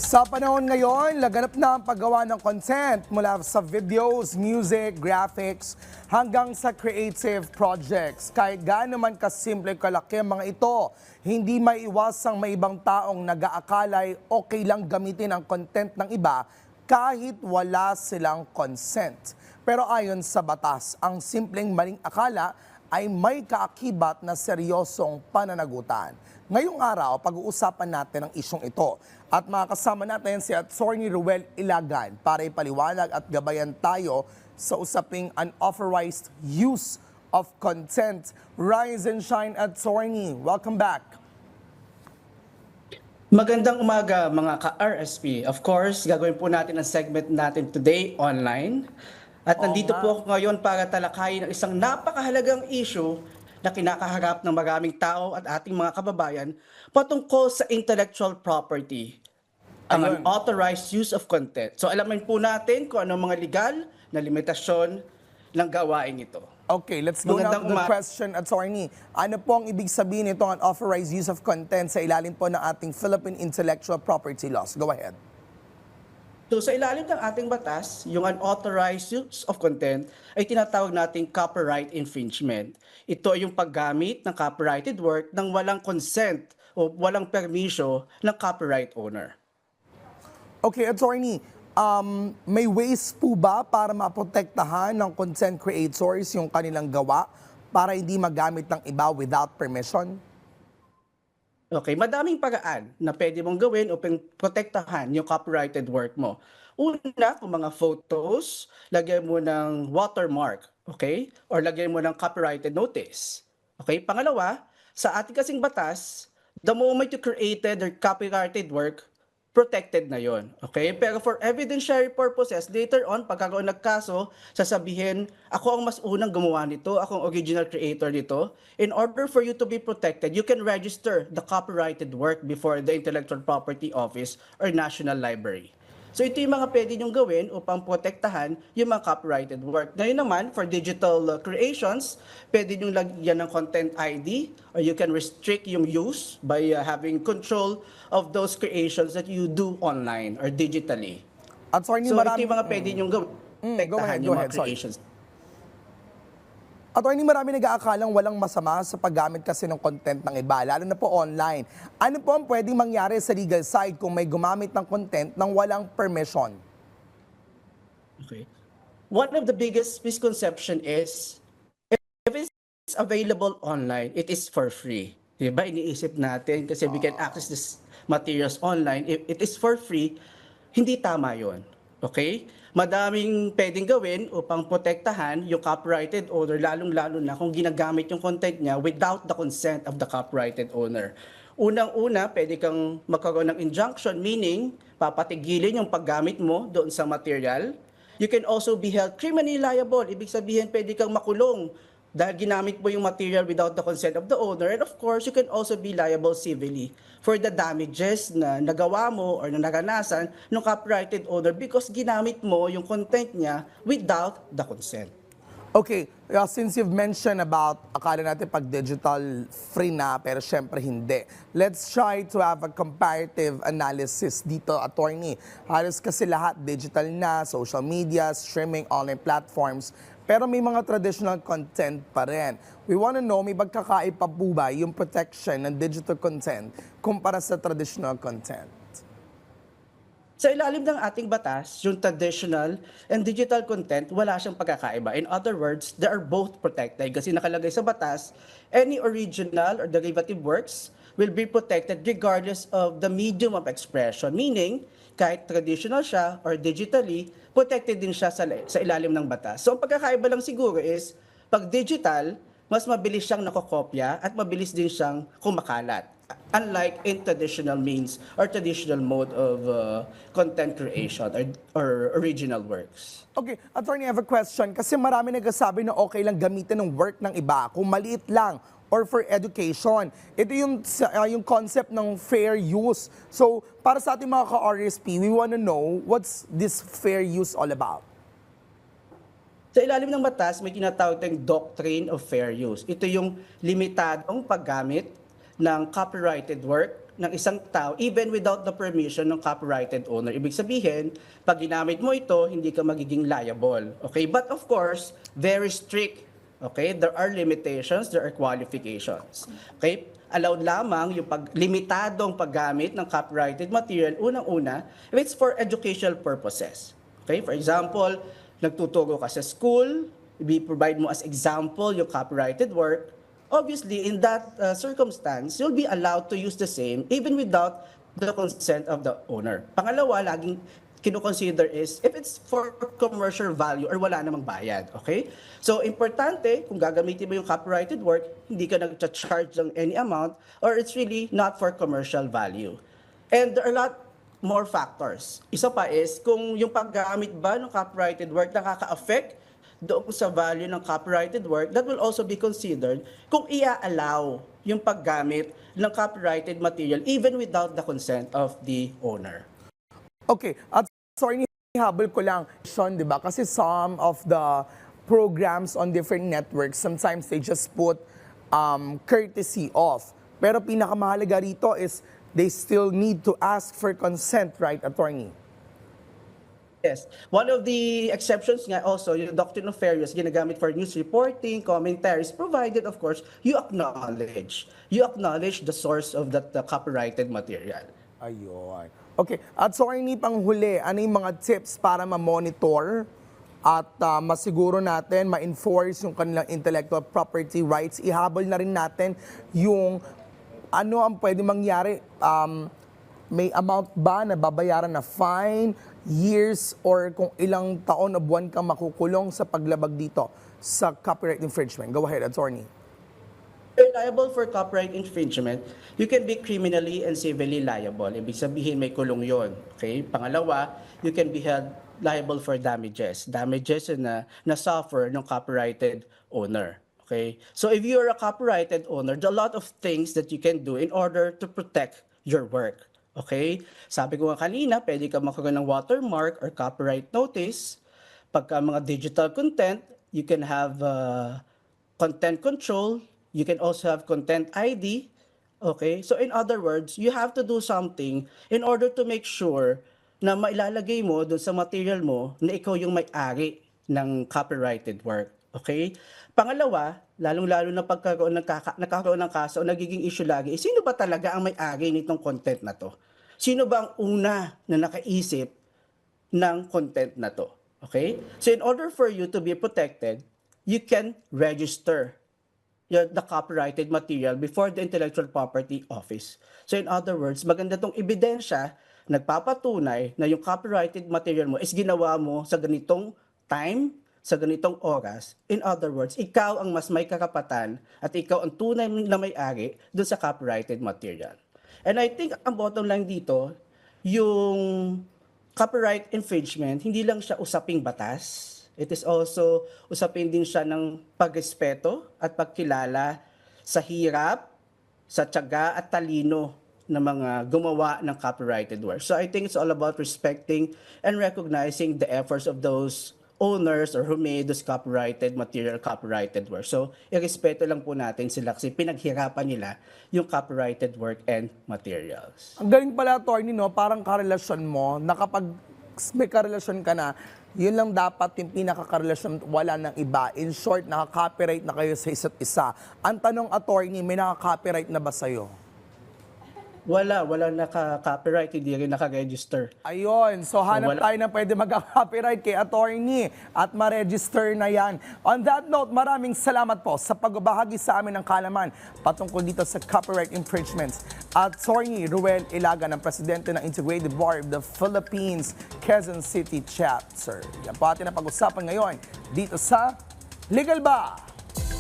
Sa panahon ngayon, laganap na ang paggawa ng content mula sa videos, music, graphics, hanggang sa creative projects. Kahit gaano man kasimple kalaki ang mga ito, hindi maiwasang may ibang taong nag-aakalay okay lang gamitin ang content ng iba kahit wala silang consent. Pero ayon sa batas, ang simpleng maling akala ay may kaakibat na seryosong pananagutan. Ngayong araw, pag-uusapan natin ang isyong ito. At makakasama natin si Attorney Ruel Ilagan para ipaliwanag at gabayan tayo sa usaping unauthorized use of content. Rise and shine, Attorney. Welcome back. Magandang umaga mga ka-RSP. Of course, gagawin po natin ang segment natin today online. At nandito po ako ngayon para talakayin ang isang napakahalagang issue na kinakaharap ng maraming tao at ating mga kababayan patungkol sa intellectual property, ang unauthorized use of content. So alamin po natin kung ano mga legal na limitasyon ng gawain ito. Okay, let's go now to the question, Attorney. Ano po ang ibig sabihin nitong unauthorized use of content sa ilalim po ng ating Philippine Intellectual Property Laws? Go ahead. So sa ilalim ng ating batas, yung unauthorized use of content ay tinatawag nating copyright infringement. Ito ay yung paggamit ng copyrighted work ng walang consent o walang permisyo ng copyright owner. Okay, Attorney, may ways po ba para maprotektahan ng content creators yung kanilang gawa para hindi magamit ng iba without permission? Okay, madaming paraan na pwede mong gawin upang protektahan yung copyrighted work mo. Una, kung mga photos, lagyan mo ng watermark, okay? Or lagyan mo ng copyrighted notice. Okay? Pangalawa, sa ating kasing batas, the moment you created or copyrighted work, protected na yon, okay? Pero for evidentiary purposes, later on, pagkakaroon nagkaso, sasabihin, ako ang mas unang gumawa nito, ako ang original creator nito. In order for you to be protected, you can register the copyrighted work before the Intellectual Property Office or National Library. So ito yung mga pwede niyong gawin upang protektahan yung mga copyrighted work. Ngayon naman, for digital creations, pwede niyong lagyan ng content ID or you can restrict yung use by having control of those creations that you do online or digitally. Attorney, So ito yung mga pwede niyong gawin. Protektahan yung mga creations. Attorney, marami nag-aakalang walang masama sa paggamit kasi ng content ng iba, lalo na po online. Ano po ang pwedeng mangyari sa legal side kung may gumamit ng content ng walang permission? Okay. One of the biggest misconception is, if it's available online, it is for free. Diba? Iniisip natin kasi we can access this materials online. If it is for free, hindi tama yon. Okay? Madaming pwedeng gawin upang protektahan yung copyrighted owner, lalong-lalo na kung ginagamit yung content niya without the consent of the copyrighted owner. Unang-una, pwede kang magkaroon ng injunction, meaning papatigilin yung paggamit mo doon sa material. You can also be held criminally liable. Ibig sabihin, pwede kang makulong dahil ginamit mo yung material without the consent of the owner. And of course, you can also be liable civilly for the damages na nagawa mo or na naranasan ng copyrighted owner because ginamit mo yung content niya without the consent. Okay, since you've mentioned about akala natin pag digital free na pero syempre hindi. Let's try to have a comparative analysis dito, Attorney. Halos kasi lahat digital na, social media, streaming, online platforms, pero may mga traditional content pa rin. We want to know, may pagkakaiba po ba yung protection ng digital content kumpara sa traditional content? Sa ilalim ng ating batas, yung traditional and digital content, wala siyang pagkakaiba. In other words, they are both protected. Kasi nakalagay sa batas, any original or derivative works will be protected regardless of the medium of expression. Meaning, kahit traditional siya or digitally, protected din siya sa ilalim ng batas. So ang pagkakaiba lang siguro is, pag digital, mas mabilis siyang nakokopya at mabilis din siyang kumakalat. Unlike in traditional means or traditional mode of content creation or original works. Okay, Attorney, I have a question. Kasi marami nagsasabi na okay lang gamitin ng work ng iba kung maliit lang or for education. Ito yung concept ng fair use. So, para sa ating mga ka-RSP, we want to know what's this fair use all about? Sa ilalim ng batas, may tinatawag tayong doctrine of fair use. Ito yung limitadong paggamit ng copyrighted work ng isang tao even without the permission ng copyrighted owner. Ibig sabihin, pag ginamit mo ito, hindi ka magiging liable. Okay? But of course, very strict. Okay? There are limitations, there are qualifications. Okay? Allowed lamang yung limitadong paggamit ng copyrighted material, unang-una, if it's for educational purposes. Okay? For example, nagtuturo ka sa school, i-provide mo as example yung copyrighted work. Obviously, in that circumstance, you'll be allowed to use the same even without the consent of the owner. Pangalawa, laging kino-consider is if it's for commercial value or wala namang bayad. Okay? So, importante, kung gagamitin mo yung copyrighted work, hindi ka nag-charge ng any amount or it's really not for commercial value. And there are a lot more factors. Isa pa is kung yung paggamit ba ng copyrighted work nakaka-affect doon sa value ng copyrighted work, that will also be considered kung i-allow yung paggamit ng copyrighted material even without the consent of the owner. Okay, at sorry, habol ko lang, Sean, di ba? Kasi some of the programs on different networks, sometimes they just put courtesy off. Pero pinakamahalaga rito is they still need to ask for consent, right, attorney? Yes. One of the exceptions nga also, yung doctrine of fair use, ginagamit for news reporting, commentaries, provided, of course, you acknowledge the source of that copyrighted material. Ayun. Okay, at so ini panghuli, ano yung mga tips para ma-monitor at masiguro natin, ma-enforce yung kanilang intellectual property rights? Ihabol na rin natin yung ano ang pwede mangyari. May amount ba na babayaran na fine, years, or kung ilang taon o buwan kang makukulong sa paglabag dito sa copyright infringement? Go ahead, attorney. You're liable for copyright infringement, you can be criminally and civilly liable. Ibig sabihin may kulong yon. Okay? Pangalawa, you can be held liable for damages. Damages na suffer ng copyrighted owner. Okay? So if you're a copyrighted owner, there are a lot of things that you can do in order to protect your work. Okay? Sabi ko nga kanina, pwede ka magkaroon ng watermark or copyright notice. Pagka mga digital content, you can have content control. You can also have content ID. Okay? So in other words, you have to do something in order to make sure na mailalagay mo dun sa material mo na ikaw yung may-ari ng copyrighted work. Okay? Pangalawa, lalong-lalo na pagkakaroon nagkakaroon ng kaso, nagiging issue lagi, sino ba talaga ang may-ari nitong content na to? Sino ba ang una na nakaisip ng content na to? Okay? So in order for you to be protected, you can register the copyrighted material before the Intellectual Property Office. So in other words, maganda tong ebidensya, nagpapatunay na yung copyrighted material mo is ginawa mo sa ganitong time, sa ganitong oras. In other words, ikaw ang mas may karapatan at ikaw ang tunay na may-ari doon sa copyrighted material. And I think ang bottom line dito, yung copyright infringement, hindi lang siya usaping batas. It is also, usapin din siya ng pagrespeto at pagkilala sa hirap, sa tiyaga at talino ng mga gumawa ng copyrighted work. So I think it's all about respecting and recognizing the efforts of those owners or who made this copyrighted material, copyrighted work. So, irespeto lang po natin sila kasi pinaghirapan nila yung copyrighted work and materials. Ang galing pala, attorney, no? Parang karelasyon mo na kapag may karelasyon ka na, yun lang dapat yung pinakakarelasyon, wala nang iba. In short, nakaka-copyright na kayo sa isa't isa. Ang tanong, attorney, may nakaka-copyright na ba sa'yo? Wala naka-copyright, hindi rin naka-register. Ayun, so hanap tayo na pwede mag-copyright kay attorney at ma-register na yan. On that note, maraming salamat po sa pagbabahagi sa amin ng kalaman patungkol dito sa copyright infringements. Attorney Ruel Ilaga, ng Presidente ng Integrated Bar of the Philippines, Quezon City Chapter. Yan po atin ang pag-usapan ngayon dito sa Legal Ba?